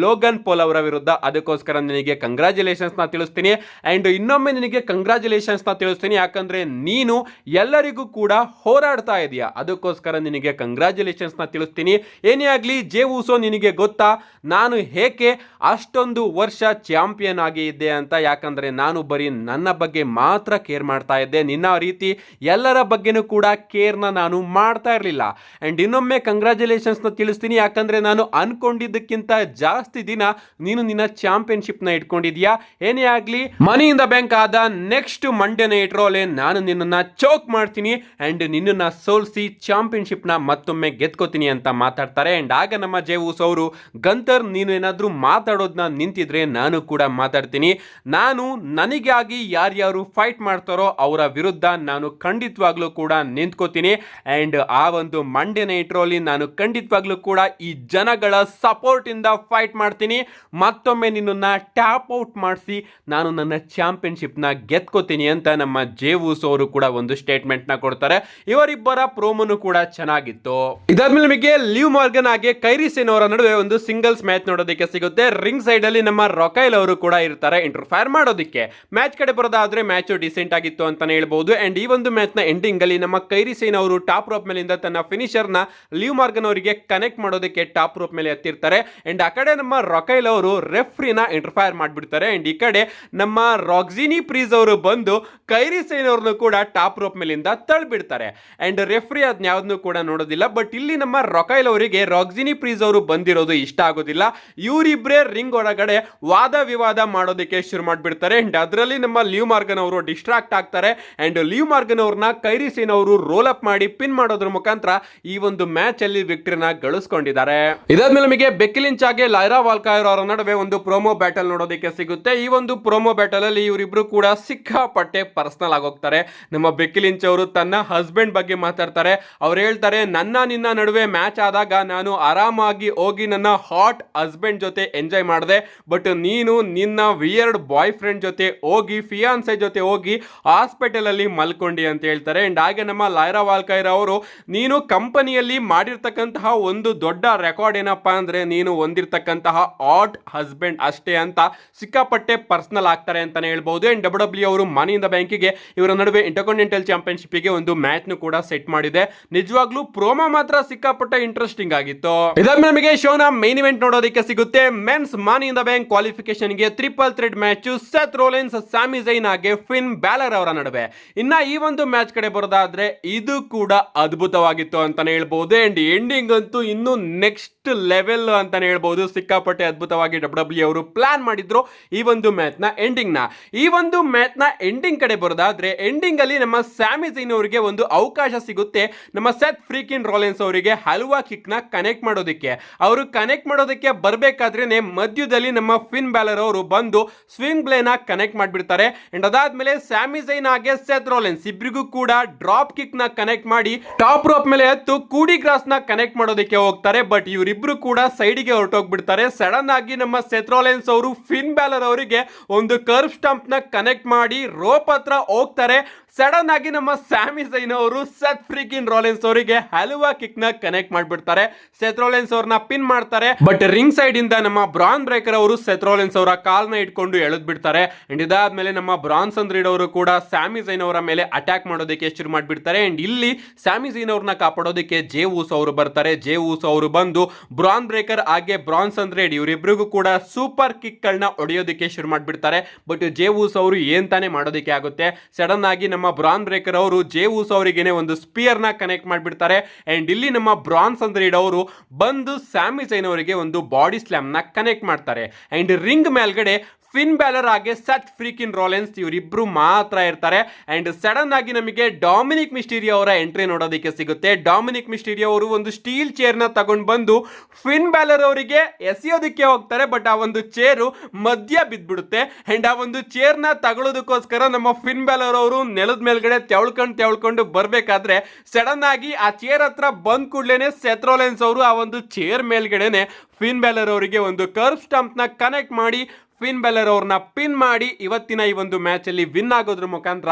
ಲೋಗನ್ ಪಾಲ್ ಅವರ ವಿರುದ್ಧ. ಅದಕ್ಕೋಸ್ಕರ ನಿನಗೆ ಕಂಗ್ರಾಚುಲೇಷನ್ಸ್ನ ತಿಳಿಸ್ತೀನಿ. ಆ್ಯಂಡ್ ಇನ್ನೊಮ್ಮೆ ನಿನಗೆ ಕಂಗ್ರಾಚುಲೇಷನ್ಸ್ನ ತಿಳಿಸ್ತೀನಿ, ಯಾಕಂದ್ರೆ ನೀನು ಎಲ್ಲರಿಗೂ ಕೂಡ ಹೋರಾಡ್ತಾ ಇದೆಯಾ. ಅದಕ್ಕೋಸ್ಕರ ನಿನಗೆ ಕಂಗ್ರಾಚುಲೇಷನ್ಸ್ನ ತಿಳಿಸ್ತೀನಿ. ಏನೇ ಆಗಲಿ ಜೇ ಉಸೋ, ನಿನಗೆ ಗೊತ್ತಾ ನಾನು ಹೇಗೆ ಅಷ್ಟೊಂದು ವರ್ಷ ಚಾಂಪಿಯನ್ ಆಗಿ ಇದ್ದೆ ಅಂತ? ಯಾಕಂದ್ರೆ ನಾನು ಬರೀ ನನ್ನ ಬಗ್ಗೆ ಮಾತ್ರ ಕೇರ್ ಮಾಡ್ತಾ ಇದ್ದೆ, ನಿನ್ನ ರೀತಿ ಎಲ್ಲರ ಬಗ್ಗೆನೂ ಕೂಡ ಕೇರ್ನ ನಾನು ಮಾಡ್ತಾ ಇರಲಿಲ್ಲ. ಆ್ಯಂಡ್ ಇನ್ನೊಮ್ಮೆ ಕಂಗ್ರಾಚುಲೇಷನ್ಸ್ನ ತಿಳಿಸ್ತೀನಿ, ಯಾಕಂದ್ರೆ ನಾನು ಅನ್ಕೊಂಡಿದ್ದಕ್ಕಿಂತ ಜಾಸ್ತಿ ದಿನ ನೀನು ನಿನ್ನ ಚಾಂಪಿಯನ್ಶಿಪ್ನ ಇಟ್ಕೊಂಡಿದ್ಯಾ. ಏನೇ ಆಗಲಿ ಮನಿ ಇನ್ ದ ಬ್ಯಾಂಕ್ ಆದ ನೆಕ್ಸ್ಟ್ ಮಂಡೇ ನೈಟ್ ರೋ ಅಲ್ಲಿ ನಾನು ನಿನ್ನನ್ನು ಚೋಕ್ ಮಾಡ್ತೀನಿ ಆ್ಯಂಡ್ ನಿನ್ನನ್ನು ಸೋಲಿಸಿ ಚಾಂಪಿಯನ್ಶಿಪ್ನ ಮತ್ತೊಮ್ಮೆ ಗೆದ್ಕೋತೀನಿ ಅಂತ ಮಾತಾಡ್ತಾರೆ. ಆ್ಯಂಡ್ ಆಗ ನಮ್ಮ ಜೇ ಉಸೋ ಅವರು, ಗಂತರ್ ನೀನು ಏನಾದರೂ ಮಾತಾಡೋದನ್ನ ನಿಂತಿದ್ರೆ ನಾನು ಕೂಡ ಮಾತಾಡ್ತೀನಿ. ನಾನು ನನಗಾಗಿ ಯಾರ್ಯಾರು ಫೈಟ್ ಮಾಡ್ತಾರೋ ಅವರ ವಿರುದ್ಧ ನಾನು ಖಂಡಿತವಾಗ್ಲೂ ಕೂಡ ನಿಂತ್ಕೋತೀನಿ. ಆ್ಯಂಡ್ ಆ ಒಂದು ಮಂಡೇ ನೈಟ್ ರೋ ಅಲ್ಲಿ ನಾನು ಖಂಡಿತವಾಗ್ಲೂ ಕೂಡ ಈ ಜನಗಳ ಸಪೋರ್ಟ್ ಇಂದ ಫೈಟ್ ಮಾಡ್ತೀನಿ. ಮತ್ತೊಮ್ಮೆ ನಿನ್ನನ್ನು ಟ್ಯಾಪ್ ಔಟ್ ಮಾಡಿಸಿ ನಾನು ನನ್ನ ಚಾಂಪಿಯನ್ಶಿಪ್ನ ಗೆದ್ಕೋತೀನಿ ಅಂತ ನಮ್ಮ ಜೇ ಉಸೋ ಅವರು ಕೂಡ ಒಂದು ಸ್ಟೇಟ್ಮೆಂಟ್ನ ಕೊಡ್ತಾರೆ. ಇವರಿಬ್ಬರ ಪ್ರೋಮೋನು ಕೂಡ ಚೆನ್ನಾಗಿತ್ತು. ಇದಾದ್ಮೇಲೆ ನಮಗೆ ಲಿವ್ ಮಾರ್ಗನ್ ಹಾಗೆ ಕೈರಿ ಸೇನ್ ಅವರ ನಡುವೆ ಒಂದು ಸಿಂಗಲ್ಸ್ ಮ್ಯಾಚ್ ನೋಡೋದಕ್ಕೆ ಸಿಗುತ್ತೆ. ರಿಂಗ್ ಸೈಡ್ ಅಲ್ಲಿ ನಮ್ಮ ರೊಕೈಲ್ ಅವರು ಕೂಡ ಇರ್ತಾರೆ ಇಂಟರ್ಫೈರ್ ಮಾಡೋದಕ್ಕೆ. ಮ್ಯಾಚ್ ಕಡೆ ಬರೋದಾದ್ರೆ ಮ್ಯಾಚ್ ಡಿಸೆಂಟ್ ಆಗಿತ್ತು ಅಂತಾನೆ ಹೇಳ್ಬಹುದು. ಅಂಡ್ ಈ ಒಂದು ಮ್ಯಾಚ್ ನ ಎಂಡಿಂಗ್ ಅಲ್ಲಿ ನಮ್ಮ ಕೈರಿ ಸೇನ್ ಅವರು ಟಾಪ್ ರೋಪ್ ಮೇಲಿಂದ ತನ್ನ ಫಿನಿಶರ್ ನ ಲಿವ್ ಮಾರ್ಗನ್ ಅವರಿಗೆ ಕನೆಕ್ಟ್ ಮಾಡೋದಕ್ಕೆ ಟಾಪ್ ರೋಪ್ ಮೇಲೆ ಎತ್ತಿರ್ತಾರೆ. ಅಂಡ್ ಆ ಕಡೆ ನಮ್ಮ ರೊಕೈಲ್ ಅವರು ರೆಫ್ರಿನ ಇಂಟರ್ಫೈರ್ ಮಾಡ್ಬಿಡ್ತಾರೆ. ಅಂಡ್ ಈ ಕಡೆ ನಮ್ಮ ರಾಕ್ಸಿನಿ ಪ್ರೀಸ್ ಅವರು ಬಂದು ಕೈರಿ ಸೇನ್ ಅವ್ರನ್ನು ಕೂಡ ಟಾಪ್ ರೋಪ್ ಮೇಲಿಂದ ತಳ್ಳಿಬಿಡ್ತಾರೆ. ಅಂಡ್ ರೆಫ್ರಿ ಅದನ್ನ ಯಾವ್ದನ್ನು ಕೂಡ ನೋಡೋದಿಲ್ಲ. ಬಟ್ ಇಲ್ಲಿ ನಮ್ಮ ರೊಕೈಲ್ ಅವರಿಗೆ ರಾಕ್ಸಿನಿ ಪ್ರೀಸ್ ಅವರು ಬಂದಿರೋದು ಇಷ್ಟ ಆಗೋದಿಲ್ಲ. ಇವರಿಬ್ಬರೇ ರಿಂಗ್ ಒಳಗಡೆ ವಾದ ವಿವಾದ ಮಾಡೋದಕ್ಕೆ ಶುರು ಮಾಡಿಬಿಡ್ತಾರೆ. ಅಂಡ್ ಅದರಲ್ಲಿ ನಮ್ಮ ಲಿವ್ ಮಾರ್ಗನ್ ಅವರು ಡಿಸ್ಟ್ರಾಕ್ಟ್ ಆಗ್ತಾರೆ. ಅಂಡ್ ಲಿವ್ ಮಾರ್ಗನ್ ಅವ್ರನ್ನ ಕೈರಿ ಸೇನ್ ಅವರು ರೋಲ್ ಅಪ್ ಮಾಡಿ ಪಿನ್ ಮಾಡೋದ್ರ ಮುಖಾಂತರ ಈ ಒಂದು ಮ್ಯಾಚ್ ಅಲ್ಲಿ ವಿಕ್ಟರಿನ ಗಳಿಸ್ಕೊಂಡಿದ್ದಾರೆ. ಇದಾದ್ಮೇಲೆ ನಮಗೆ ಬೆಕ್ಕಿ ಲಿಂಚ್ ಹಾಗೆ ಲೈರಾ ವಾಲ್ಕೈರ್ ಅವರ ನಡುವೆ ಒಂದು ಪ್ರೋಮೋ ಬ್ಯಾಟಲ್ ನೋಡೋದಕ್ಕೆ ಸಿಗುತ್ತೆ. ಈ ಒಂದು ಪ್ರೋಮೋ ಬ್ಯಾಟಲ್ ಅಲ್ಲಿ ಇವರಿಬ್ರು ಕೂಡ ಸಿಕ್ಕಾಪಟ್ಟೆ ಪರ್ಸನಲ್ ಆಗೋಗ್ತಾರೆ. ನಮ್ಮ ಬೆಕ್ಕಿ ಲಿಂಚ್ ಅವರು ತನ್ನ ಹಸ್ಬೆಂಡ್ ಬಗ್ಗೆ ಮಾತಾಡ್ತಾರೆ. ಅವ್ರು ಹೇಳ್ತಾರೆ, ನನ್ನ ನಿನ್ನ ನಡುವೆ ಮ್ಯಾಚ್ ಆದಾಗ ನಾನು ಆರಾಮಾಗಿ ಹೋಗಿ ನನ್ನ ಹಾಟ್ ಹಸ್ಬೆಂಡ್ ಜೊತೆ ಎಂಜಾಯ್ ಮಾಡಿದೆ. ಬಟ್ ನೀನು ನಿನ್ನ ವಿಯರ್ಡ್ ಬಾಯ್ ಫ್ರೆಂಡ್ ಜೊತೆ ಹೋಗಿ ಫಿಯಾನ್ಸೆ ಜೊತೆ ಹೋಗಿ ಹಾಸ್ಪಿಟಲ್ ಅಲ್ಲಿ ಮಲ್ಕೊಂಡಿ ಅಂತ ಹೇಳ್ತಾರೆ. ಅಂಡ್ ಹಾಗೆ ನಮ್ಮ ಲೈರಾ ವಾಲ್ಕೈರ್ ಅವರು, ನೀನು ಕಂಪನಿಯಲ್ಲಿ ಮಾಡಿರ್ತಕ್ಕಂತಹ ಒಂದು ದೊಡ್ಡ ರೆಕಾರ್ಡ್ ಏನಪ್ಪಾ ಅಂದ್ರೆ ನೀನು ಹೊಂದಿರತಕ್ಕಂತಹ ಹಾಟ್ ಹಸ್ಬೆಂಡ್ ಅಷ್ಟೇ ಅಂತ ಸಿಕ್ಕಾಪಟ್ಟೆ ಪರ್ಸನಲ್ ಆಗ್ತಾರೆ ಅಂತಾನೆ ಹೇಳ್ಬಹುದು. ಅಂಡ್ ಡಬ್ಲ್ಯೂ ಅವರು ಮನಿ ಇನ್ ದ ಬ್ಯಾಂಕಿಗೆ ಇವರ ನಡುವೆ ಇಂಟರ್ಕಾಂಟಿನೆಂಟಲ್ ಚಾಂಪಿಯನ್ಶಿಪ್ಗೆ ಒಂದು ಮ್ಯಾಚ್ ನು ಕೂಡ ಸೆಟ್ ಮಾಡಿದೆ. ನಿಜವಾಗ್ಲೂ ಪ್ರೋಮೋ ಮಾತ್ರ ಸಿಕ್ಕಾಪಟ್ಟೆ ಇಂಟ್ರೆಸ್ಟಿಂಗ್ ಆಗಿತ್ತು. ಇದಾದ್ಮೇಲೆ ನಮಗೆ ಶೋನ ಮೇನ್ ಇವೆಂಟ್ ನೋಡೋದಕ್ಕೆ ಸಿಗುತ್ತೆ. Men's money in the bank qualification ಗೆ triple threat match Seth Rollins, Sammy Zayn ಹಾಗೆ ಫಿನ್ ಬ್ಯಾಲರ್ ಅವರ ನಡುವೆ. ಇನ್ನ ಈ ಒಂದು ಮ್ಯಾಚ್ ಕಡೆ ಬರೋದಾದ್ರೆ ಇದು ಕೂಡ ಅದ್ಭುತವಾಗಿತ್ತು ಅಂತಾನೆ ಹೇಳ್ಬಹುದು. ಅಂಡ್ ಎಂಡಿಂಗ್ ಅಂತೂ ಇನ್ನು ನೆಕ್ಸ್ಟ್ ಲೆವೆಲ್ ಅಂತಾನೆ ಹೇಳ್ಬಹುದು. ಸಿಕ್ಕಾಪಟ್ಟೆ ಅದ್ಭುತವಾಗಿ ಡಬ್ಲ್ಯೂ ಅವರು ಪ್ಲಾನ್ ಮಾಡಿದ್ರು ಈ ಒಂದು ಮ್ಯಾಚ್ ನ ಎಂಡಿಂಗ್ ನ. ಈ ಒಂದು ಮ್ಯಾಚ್ ನ ಎಂಡಿಂಗ್ ಕಡೆ ಬರೋದಾದ್ರೆ ಎಂಡಿಂಗ್ ಅಲ್ಲಿ ನಮ್ಮ ಸ್ಯಾಮಿ ಝೈನ್ ಅವರಿಗೆ ಒಂದು ಅವಕಾಶ ಸಿಗುತ್ತೆ ನಮ್ಮ ಸೆತ್ ಫ್ರೀಕಿನ್ ರೋಲೆನ್ಸ್ ಅವರಿಗೆ ಹಲ್ವಾ ಕಿಕ್ ನ ಕನೆಕ್ಟ್ ಮಾಡೋದಕ್ಕೆ. ಅವರು ಕನೆಕ್ಟ್ ಮಾಡೋದಕ್ಕೆ ಬರಬೇಕಾದ್ರೆ ಮಧ್ಯದಲ್ಲಿ ನಮ್ಮ ಫಿನ್ ಬ್ಯಾಲರ್ ಅವರು ಬಂದು ಸ್ವಿಂಗ್ ಬ್ಲೇನ ಕನೆಕ್ಟ್ ಮಾಡಿಬಿಡ್ತಾರೆ. ಅಂಡ್ ಅದಾದ್ಮೇಲೆ ಸ್ಯಾಮಿ ಝೈನ್ ಹಾಗೆ ಸೆತ್ ರೋಲೆನ್ಸ್ ಇಬ್ಬರಿಗೂ ಕೂಡ ಡ್ರಾಪ್ ಕಿಕ್ ನ ಕನೆಕ್ಟ್ ಮಾಡಿ ಟಾಪ್ ರೋಪ್ ಮೇಲೆ ಎತ್ತು ಕೂಡಿ ಗ್ರಾಸ್ ನ ಕನೆಕ್ಟ್ ಮಾಡೋದಕ್ಕೆ ಹೋಗ್ತಾರೆ. ಬಟ್ ಇವರಿಬ್ರು ಕೂಡ ಸೈಡ್ಗೆ ಹೊರಟೋಗ್ಬಿಡ್ತಾರೆ. ಸಡನ್ ಆಗಿ ನಮ್ಮ ಸೆತ್ ರೋಲೆನ್ಸ್ ಅವರು ಫಿನ್ ಬ್ಯಾಲರ್ ಅವರಿಗೆ ಒಂದು ಕರ್ವ್ ಸ್ಟಂಪ್ ನ ಕನೆಕ್ಟ್ ಮಾಡಿ ರೋಪ್ ಹತ್ರ ಹೋಗ್ತಾರೆ. ಸಡನ್ ಆಗಿ ನಮ್ಮ ಸ್ಯಾಮಿ ಝೈನ್ ಅವರು ಸೆತ್ ಫ್ರೀಕಿನ್ ರೋಲೆನ್ಸ್ ಅವರಿಗೆ ಹಲ್ವಾ ಕಿಕ್ ನ ಕನೆಕ್ಟ್ ಮಾಡ್ಬಿಡ್ತಾರೆ. ಸೆತ್ ರೋಲೆನ್ಸ್ ಅವ್ರನ್ನ ಪಿನ್ ಮಾಡ್ತಾರೆ. ಬಟ್ ರಿಂಗ್ ಸೈಡ್ ಇಂದ ನಮ್ಮ ಬ್ರಾನ್ ಬ್ರೇಕರ್ ಅವರು ಸೆತ್ ರೋಲೆನ್ಸ್ ಅವರ ಕಾಲ್ನ ಇಟ್ಕೊಂಡು ಎಳೆದ್ ಬಿಡ್ತಾರೆ. ಅಂಡ್ ಇದಾದ್ಮೇಲೆ ನಮ್ಮ ಬ್ರಾನ್ಸನ್ ರೀಡ್ ಅವರು ಕೂಡ ಸ್ಯಾಮಿ ಝೈನ್ ಅವರ ಮೇಲೆ ಅಟ್ಯಾಕ್ ಮಾಡೋದಕ್ಕೆ ಶುರು ಮಾಡ್ಬಿಡ್ತಾರೆ. ಅಂಡ್ ಇಲ್ಲಿ ಸ್ಯಾಮಿ ಝೈನ್ ಅವ್ರನ್ನ ಕಾಪಾಡೋದಕ್ಕೆ ಜೇ ಉಸೋ ಅವರು ಬರ್ತಾರೆ. ಜೇ ಉಸೋ ಅವರು ಬಂದು ಬ್ರಾನ್ ಬ್ರೇಕರ್ ಹಾಗೆ ಬ್ರಾನ್ಸನ್ ರೀಡ್ ಇವರಿಬ್ರಿಗೂ ಕೂಡ ಸೂಪರ್ ಕಿಕ್ ಗಳನ್ನ ಹೊಡೆಯೋದಕ್ಕೆ ಶುರು ಮಾಡ್ಬಿಡ್ತಾರೆ. ಬಟ್ ಜೇ ಉಸೋ ಅವರು ಏನ್ ತಾನೇ ಮಾಡೋದಕ್ಕೆ ಆಗುತ್ತೆ. ಸಡನ್ ಆಗಿ ನಮ್ಮ ಬ್ರಾನ್ ಬ್ರೇಕರ್ ಅವರು ಜೇ ಉಸೋ ಅವರಿಗೆ ಒಂದು ಸ್ಪಿಯರ್ ನ ಕನೆಕ್ಟ್ ಮಾಡಿಬಿಡ್ತಾರೆ. ಅಂಡ್ ಇಲ್ಲಿ ನಮ್ಮ ಬ್ರಾನ್ಸನ್ ರೀಡ್ ಅವರು ಬಂದು ಸ್ಯಾಮಿ ಝೈನ್ ಅವರಿಗೆ ಒಂದು ಬಾಡಿ ಸ್ಲಾಮ್ ನ ಕನೆಕ್ಟ್ ಮಾಡ್ತಾರೆ. ಅಂಡ್ ರಿಂಗ್ ಮೇಲ್ಗಡೆ ಫಿನ್ ಬ್ಯಾಲರ್ ಹಾಗೆ ಸೆತ್ ಫ್ರೀಕಿನ್ ರೋಲೆನ್ಸ್ ಇವರಿಬ್ರು ಮಾತ್ರ ಇರ್ತಾರೆ. ಅಂಡ್ ಸಡನ್ ಆಗಿ ನಮಗೆ ಡಾಮಿನಿಕ್ ಮಿಸ್ಟೀರಿಯೋ ಅವರ ಎಂಟ್ರಿ ನೋಡೋದಕ್ಕೆ ಸಿಗುತ್ತೆ. ಡಾಮಿನಿಕ್ ಮಿಸ್ಟೀರಿಯೋ ಅವರು ಒಂದು ಸ್ಟೀಲ್ ಚೇರ್ ನ ತಗೊಂಡು ಬಂದು ಫಿನ್ ಬ್ಯಾಲರ್ ಅವರಿಗೆ ಎಸೆಯೋದಕ್ಕೆ ಹೋಗ್ತಾರೆ. ಬಟ್ ಆ ಒಂದು ಚೇರು ಮಧ್ಯ ಬಿದ್ದ್ಬಿಡುತ್ತೆ. ಅಂಡ್ ಆ ಒಂದು ಚೇರ್ ನ ತಗೊಳ್ಳೋದಕ್ಕೋಸ್ಕರ ನಮ್ಮ ಫಿನ್ ಬ್ಯಾಲರ್ ಅವರು ನೆಲದ ಮೇಲ್ಗಡೆ ತೆವಳ್ಕೊಂಡು ಬರ್ಬೇಕಾದ್ರೆ ಸಡನ್ ಆಗಿ ಆ ಚೇರ್ ಹತ್ರ ಬಂದ್ ಕೂಡ್ಲೇನೆ ಸೆತ್ ರೋಲೆನ್ಸ್ ಅವರು ಆ ಒಂದು ಚೇರ್ ಮೇಲ್ಗಡೆನೆ ಫಿನ್ ಬೆಲರ್ ಅವರಿಗೆ ಒಂದು ಕರ್ವ್ ಸ್ಟಂಪ್ ನ ಕನೆಕ್ಟ್ ಮಾಡಿ ಫಿನ್ ಬೆಲರ್ ಅವ್ರನ್ನ ಪಿನ್ ಮಾಡಿ ಇವತ್ತಿನ ಈ ಒಂದು ಮ್ಯಾಚ್ ಅಲ್ಲಿ ವಿನ್ ಆಗೋದ್ರ ಮುಖಾಂತರ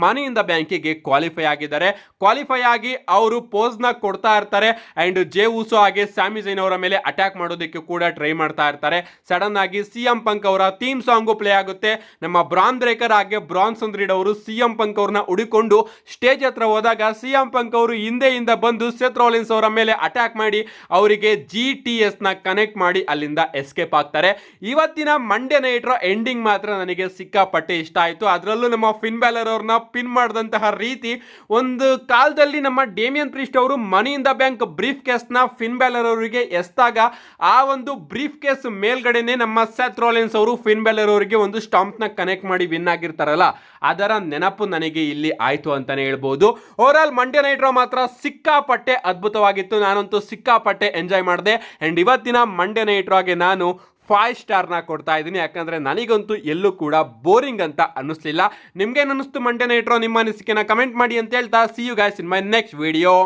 ಮನಿ ಇನ್ ದ ಬ್ಯಾಂಕಿಗೆ ಕ್ವಾಲಿಫೈ ಆಗಿದ್ದಾರೆ. ಕ್ವಾಲಿಫೈ ಆಗಿ ಅವರು ಪೋಸ್ ನ ಕೊಡ್ತಾ ಇರ್ತಾರೆ ಅಂಡ್ ಜೇ ಉಸೋ ಹಾಗೆ ಸ್ಯಾಮಿ ಝೈನ್ ಅವರ ಮೇಲೆ ಅಟ್ಯಾಕ್ ಮಾಡೋದಕ್ಕೆ ಕೂಡ ಟ್ರೈ ಮಾಡ್ತಾ ಇರ್ತಾರೆ. ಸಡನ್ ಆಗಿ ಸಿಎಂ ಪಂಕ್ ಅವರ ಥೀಮ್ ಸಾಂಗ್ ಪ್ಲೇ ಆಗುತ್ತೆ. ನಮ್ಮ ಬ್ರಾನ್ ಬ್ರೇಕರ್ ಹಾಗೆ ಬ್ರಾನ್ಸನ್ ರೀಡ್ ಅವರು ಸಿಎಂ ಪಂಕ್ ಅವ್ರನ್ನ ಹುಡುಕೊಂಡು ಸ್ಟೇಜ್ ಹತ್ರ ಹೋದಾಗ ಸಿಎಂ ಪಂಕ್ ಅವರು ಹಿಂದೆಯಿಂದ ಬಂದು ಸೆತ್ ರಾಲಿನ್ಸ್ ಅವರ ಮೇಲೆ ಅಟ್ಯಾಕ್ ಮಾಡಿ ಅವರಿಗೆ GTS ನ ಕನೆಕ್ಟ್ ಮಾಡಿ ಅಲ್ಲಿಂದ ಎಸ್ಕೇಪ್ ಆಗ್ತಾರೆ. ಇವತ್ತಿನ ಮಂಡೇ ನೈಟ್ರ ಎಂಡಿಂಗ್ ಮಾತ್ರ ನನಗೆ ಸಿಕ್ಕಾಪಟ್ಟೆ ಇಷ್ಟ ಆಯಿತು. ಅದರಲ್ಲೂ ನಮ್ಮ ಫಿನ್ ಬ್ಯಾಲರ್ ಅವ್ರನ್ನ ಪಿನ್ ಮಾಡಿದಂತಹ ರೀತಿ, ಒಂದು ಕಾಲದಲ್ಲಿ ನಮ್ಮ ಡೇಮಿಯನ್ ಪ್ರೀಸ್ಟ್ ಅವರು money in the bank briefcase ನ ಫಿನ್ ಬ್ಯಾಲರ್ ಅವರಿಗೆ ಎಸ್ದಾಗ ಆ ಒಂದು ಬ್ರೀಫ್ ಕೇಸ್ ಮೇಲ್ಗಡೆನೆ ನಮ್ಮ ಸೆತ್ ರಾಲಿನ್ಸ್ ಅವರು ಫಿನ್ ಬ್ಯಾಲರ್ ಅವರಿಗೆ ಒಂದು ಸ್ಟಾಂಪ್ ನ ಕನೆಕ್ಟ್ ಮಾಡಿ ವಿನ್ ಆಗಿರ್ತಾರಲ್ಲ, ಅದರ ನೆನಪು ನನಗೆ ಇಲ್ಲಿ ಆಯ್ತು ಅಂತಾನೆ ಹೇಳ್ಬೋದು. ಓವರ್ ಆಲ್ ಮಂಡೇ ನೈಟ್ ರಾ ಮಾತ್ರ ಸಿಕ್ಕಾಪಟ್ಟೆ ಅದ್ಭುತವಾಗಿತ್ತು. ನಾನಂತೂ ಸಿಕ್ಕಾಪಟ್ಟೆ ಎಂಜಾಯ್ ಮಾಡಿದೆ ಅಂಡ್ ಇವತ್ತಿನ ಮಂಡೇ ನೈಟ್ ರಾಗೆ ನಾನು 5 ಸ್ಟಾರ್ನ ಕೊಡ್ತಾ ಇದ್ದೀನಿ. ಯಾಕಂದ್ರೆ ನನಗಂತೂ ಎಲ್ಲೂ ಕೂಡ ಬೋರಿಂಗ್ ಅಂತ ಅನ್ನಿಸ್ಲಿಲ್ಲ. ನಿಮ್ಗೆ ಅನ್ನಿಸ್ತು ಮಂಡೇ ನೈಟ್ ರಾ? ನಿಮ್ಮ ಅನಿಸಿಕೆನ ಕಮೆಂಟ್ ಮಾಡಿ ಅಂತ ಹೇಳ್ತಾ see you guys in my next video.